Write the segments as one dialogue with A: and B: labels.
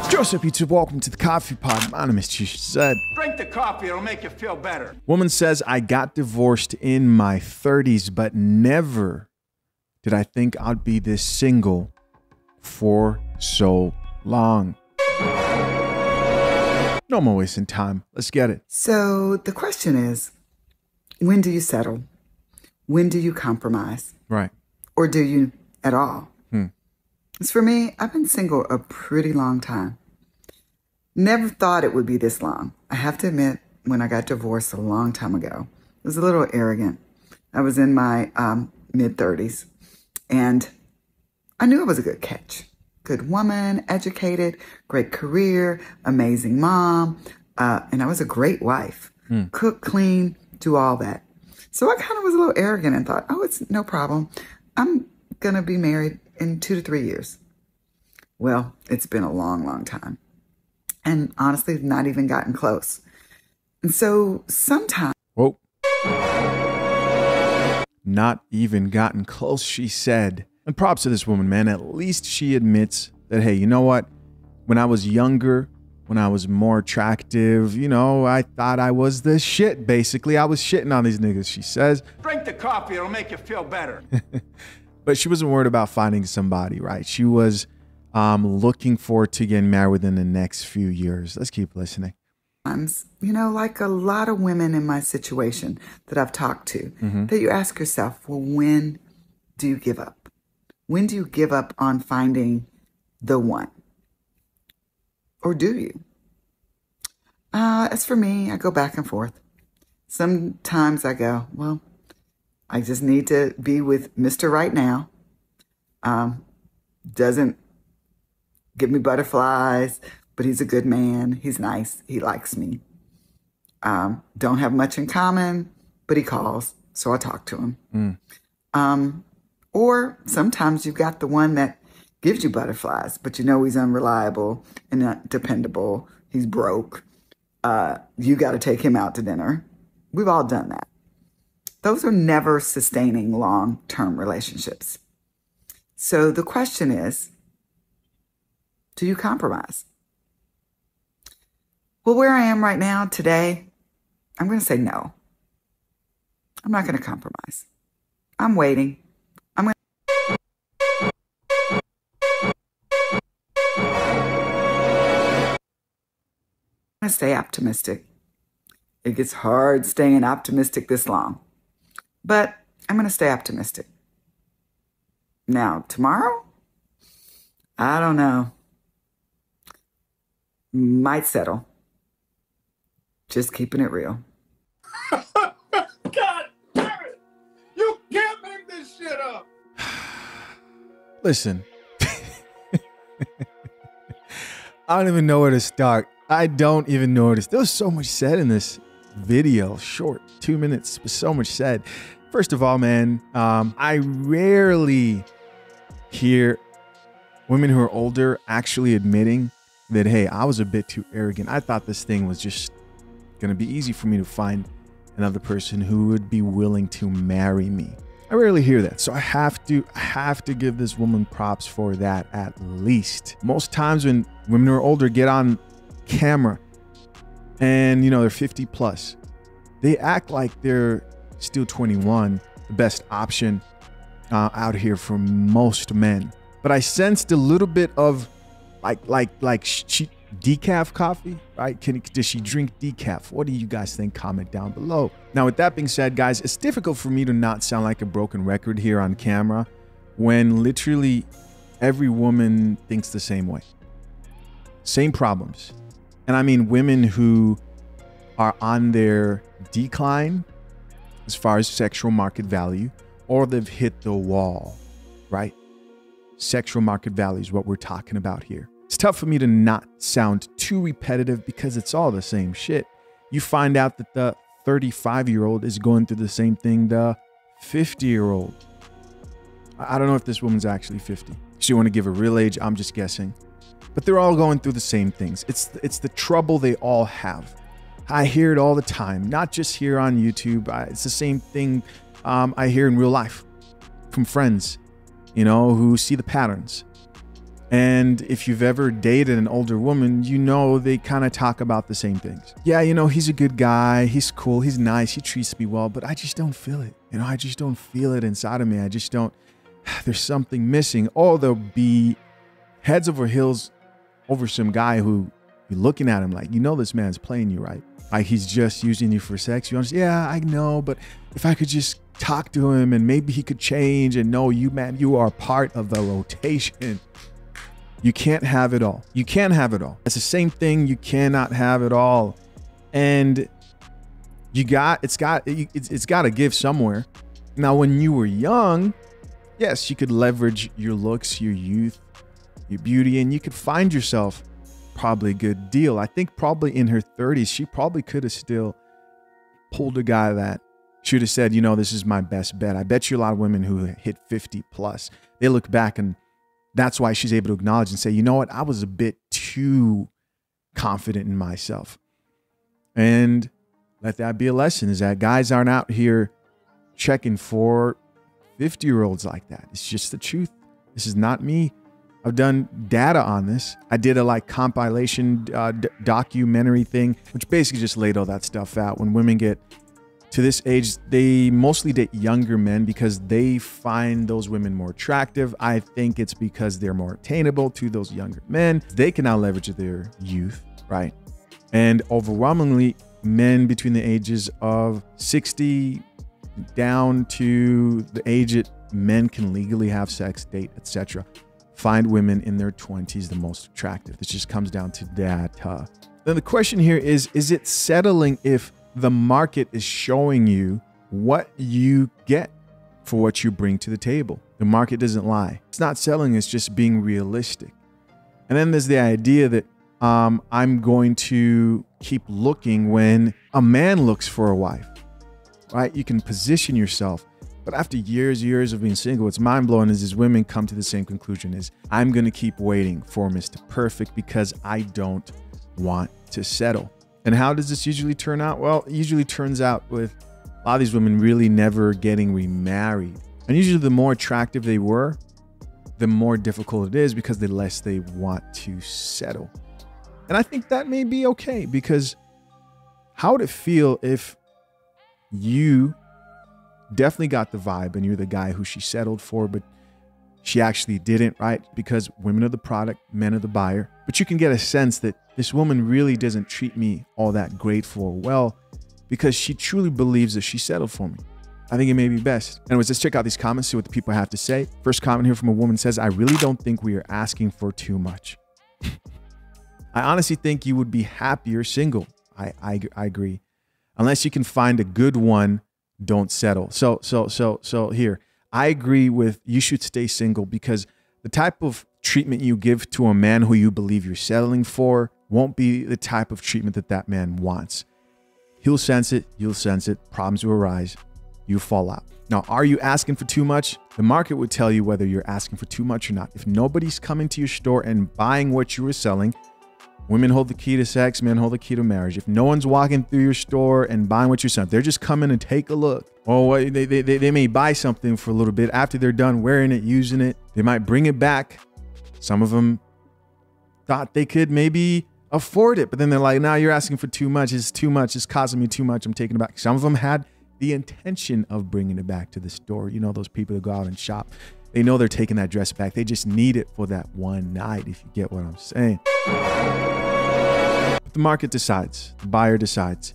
A: Joseph, YouTube, welcome to the Coffee Pod. My name is She Said.
B: Drink the coffee, it'll make you feel better.
A: Woman says, I got divorced in my 30s, but never did I think I'd be this single for so long. No more wasting time. Let's get it.
C: So the question is, when do you settle? When do you compromise?
A: Right.
C: Or do you at all? As for me, I've been single a pretty long time. Never thought it would be this long. I have to admit, when I got divorced a long time ago, it was a little arrogant. I was in my mid-30s, and I knew I was a good catch. Good woman, educated, great career, amazing mom, and I was a great wife. Cook, clean, do all that. So I kind of was a little arrogant and thought, oh, it's no problem. I'm going to be married in 2 to 3 years. Well, it's been a long, long time. And honestly, not even gotten close. And so sometimes...
A: Whoa. Not even gotten close, she said. And props to this woman, man. At least she admits that, hey, you know what? When I was younger, when I was more attractive, you know, I thought I was the shit, basically. I was shitting on these niggas, she says.
B: Drink the coffee, it'll make you feel better.
A: But she wasn't worried about finding somebody, right? She was looking forward to getting married within the next few years. Let's keep listening.
C: You know, like a lot of women in my situation that I've talked to, that you ask yourself, well, when do you give up? When do you give up on finding the one? Or do you? As for me, I go back and forth. Sometimes I go, well, I just need to be with Mr. Right Now. Doesn't give me butterflies, but he's a good man. He's nice. He likes me. Don't have much in common, but he calls, so I talk to him. Or sometimes you've got the one that gives you butterflies, but you know he's unreliable and not dependable. He's broke. You got to take him out to dinner. We've all done that. Those are never sustaining long-term relationships. So the question is, do you compromise? Well, where I am right now today, I'm going to say no. I'm not going to compromise. I'm waiting. I'm going to stay optimistic. It gets hard staying optimistic this long. But I'm going to stay optimistic. Now, tomorrow? I don't know. Might settle. Just keeping it real.
B: God damn it! You can't make this shit up!
A: Listen. I don't even know where to start. I don't even know where to start. There was so much said in this video. Short, 2 minutes, but so much said. First of all, man, I rarely hear women who are older actually admitting that, hey, I was a bit too arrogant. I thought this thing was just going to be easy for me to find another person who would be willing to marry me. I rarely hear that. So I have to give this woman props for that at least. Most times when women who are older get on camera and, you know, they're 50 plus, they act like they're still 21, the best option out here for most men. But I sensed a little bit of decaf coffee, right? Does she drink decaf? What do you guys think? Comment down below. Now, with that being said, guys, it's difficult for me to not sound like a broken record here on camera when literally every woman thinks the same way. Same problems. And I mean women who are on their decline as far as sexual market value, or they've hit the wall, right? Sexual market value is what we're talking about here. It's tough for me to not sound too repetitive because it's all the same shit. You find out that the 35-year-old is going through the same thing the 50-year-old. I don't know if this woman's actually 50. She want to give a real age, I'm just guessing. But they're all going through the same things. It's the trouble they all have. I hear it all the time, not just here on YouTube. It's the same thing I hear in real life from friends, you know, who see the patterns. And if you've ever dated an older woman, you know they kind of talk about the same things. Yeah, you know, he's a good guy. He's cool. He's nice. He treats me well, but I just don't feel it. You know, I just don't feel it inside of me. I just don't. There's something missing. Or they'll be heads over heels over some guy who you're looking at him like, you know, this man's playing you, right? Like he's just using you for sex. You understand? Yeah, I know, but if I could just talk to him and maybe he could change and know you, man, you are part of the rotation. You can't have it all. You can't have it all. It's the same thing. You cannot have it all. And it's got to give somewhere. Now, when you were young, yes, you could leverage your looks, your youth, your beauty, and you could find yourself probably a good deal. I think probably in her 30s, she probably could have still pulled a guy that should have said, you know, this is my best bet. I bet you a lot of women who hit 50 plus, they look back and that's why she's able to acknowledge and say, you know what, I was a bit too confident in myself. And let that be a lesson, is that guys aren't out here checking for 50-year-olds like that. It's just the truth. This is not me. I've done data on this. I did a compilation documentary thing, which basically just laid all that stuff out. When women get to this age, they mostly date younger men because they find those women more attractive. I think it's because they're more attainable to those younger men. They can now leverage their youth, right? And overwhelmingly, men between the ages of 60 down to the age that men can legally have sex, date, etc., find women in their 20s the most attractive. This just comes down to data. Then the question here is it settling if the market is showing you what you get for what you bring to the table? The market doesn't lie. It's not selling, it's just being realistic. And then there's the idea that I'm going to keep looking when a man looks for a wife, right? You can position yourself. But after years of being single, it's mind-blowing as these women come to the same conclusion: is I'm going to keep waiting for Mr. Perfect because I don't want to settle. And how does this usually turn out? Well, it usually turns out with a lot of these women really never getting remarried. And usually the more attractive they were, the more difficult it is because the less they want to settle. And I think that may be okay, because how would it feel if you definitely got the vibe and you're the guy who she settled for, but she actually didn't, right? Because women are the product, men are the buyer. But you can get a sense that this woman really doesn't treat me all that grateful or well because she truly believes that she settled for me. I think it may be best. Anyways, let's check out these comments, see what the people have to say. First comment here from a woman says, I really don't think we are asking for too much. I honestly think you would be happier single. I agree. Unless you can find a good one, don't settle. So here, I agree with you should stay single, because the type of treatment you give to a man who you believe you're settling for won't be the type of treatment that that man wants. He'll sense it. You'll sense it. Problems will arise. You fall out. Now, are you asking for too much? The market would tell you whether you're asking for too much or not. If nobody's coming to your store and buying what you were selling, women hold the key to sex, men hold the key to marriage. If no one's walking through your store and buying what you're selling, they're just coming to take a look. Or they may buy something for a little bit. After they're done wearing it, using it, they might bring it back. Some of them thought they could maybe afford it, but then they're like, nah, you're asking for too much. It's too much. It's costing me too much. I'm taking it back. Some of them had the intention of bringing it back to the store. You know, those people that go out and shop, they know they're taking that dress back. They just need it for that one night, if you get what I'm saying. But the market decides, the buyer decides.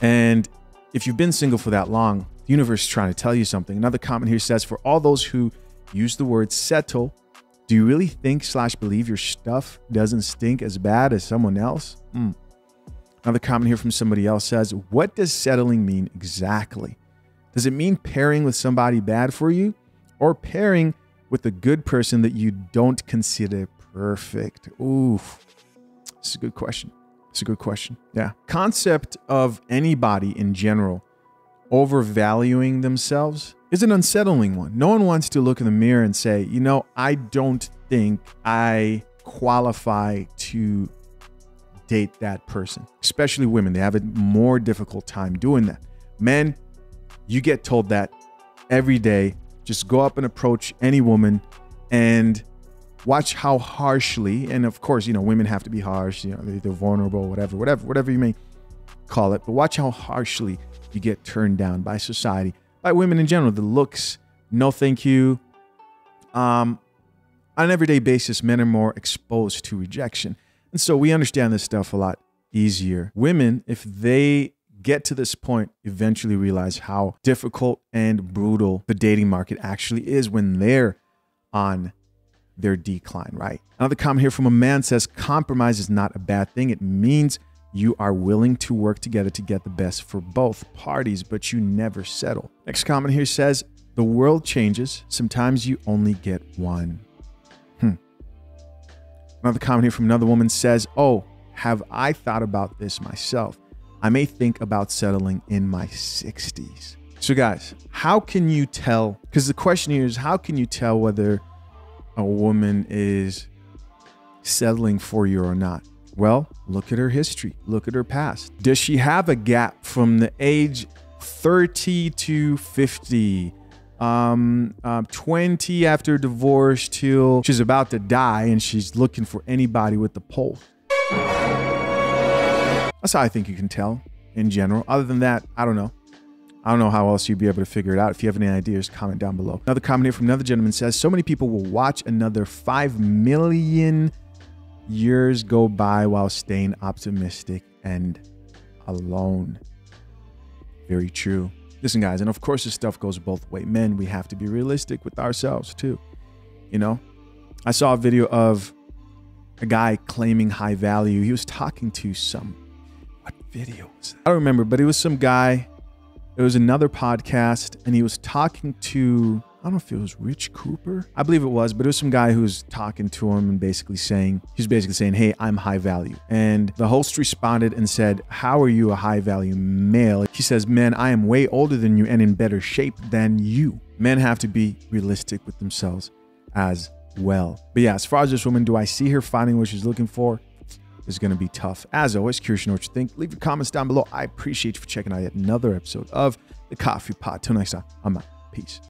A: And if you've been single for that long, the universe is trying to tell you something. Another comment here says, for all those who use the word settle, do you really think / believe your stuff doesn't stink as bad as someone else? Another comment here from somebody else says, what does settling mean exactly? Does it mean pairing with somebody bad for you, or pairing with a good person that you don't consider perfect? Ooh, it's a good question. It's a good question. Yeah. Concept of anybody in general overvaluing themselves is an unsettling one. No one wants to look in the mirror and say, you know, I don't think I qualify to date that person. Especially women, they have a more difficult time doing that. Men, you get told that every day. Just go up and approach any woman, and Watch how harshly, and of course, women have to be harsh, they're vulnerable, whatever you may call it, but watch how harshly you get turned down by society, by women in general. The looks, no thank you. On an everyday basis, men are more exposed to rejection. And so we understand this stuff a lot easier. Women, if they get to this point, eventually realize how difficult and brutal the dating market actually is when they're on their decline, right? Another comment here from a man says, compromise is not a bad thing. It means you are willing to work together to get the best for both parties, but you never settle. Next comment here says, the world changes. Sometimes you only get one. Another comment here from another woman says, oh, have I thought about this myself? I may think about settling in my 60s. So guys, how can you tell? Because the question here is, how can you tell whether a woman is settling for you or not? Well, look at her history. Look at her past. Does she have a gap from the age 30 to 50? 20 after divorce till she's about to die and she's looking for anybody with the pulse? That's how I think you can tell in general. Other than that, I don't know. I don't know how else you'd be able to figure it out. If you have any ideas, comment down below. Another comment here from another gentleman says, so many people will watch another 5 million years go by while staying optimistic and alone. Very true. Listen, guys, and of course, this stuff goes both ways. Men, we have to be realistic with ourselves too. I saw a video of a guy claiming high value. He was talking to what video was that? I don't remember, but it was some guy. It was another podcast, and he was talking to, I don't know if it was Rich Cooper. I believe it was, but it was some guy who was talking to him and basically saying, hey, I'm high value. And the host responded and said, how are you a high value male? He says, man, I am way older than you and in better shape than you. Men have to be realistic with themselves as well. But yeah, as far as this woman, do I see her finding what she's looking for? It's going to be tough. As always, curious to know what you think. Leave your comments down below. I appreciate you for checking out yet another episode of The Coffee Pot. Till next time, I'm out. Peace.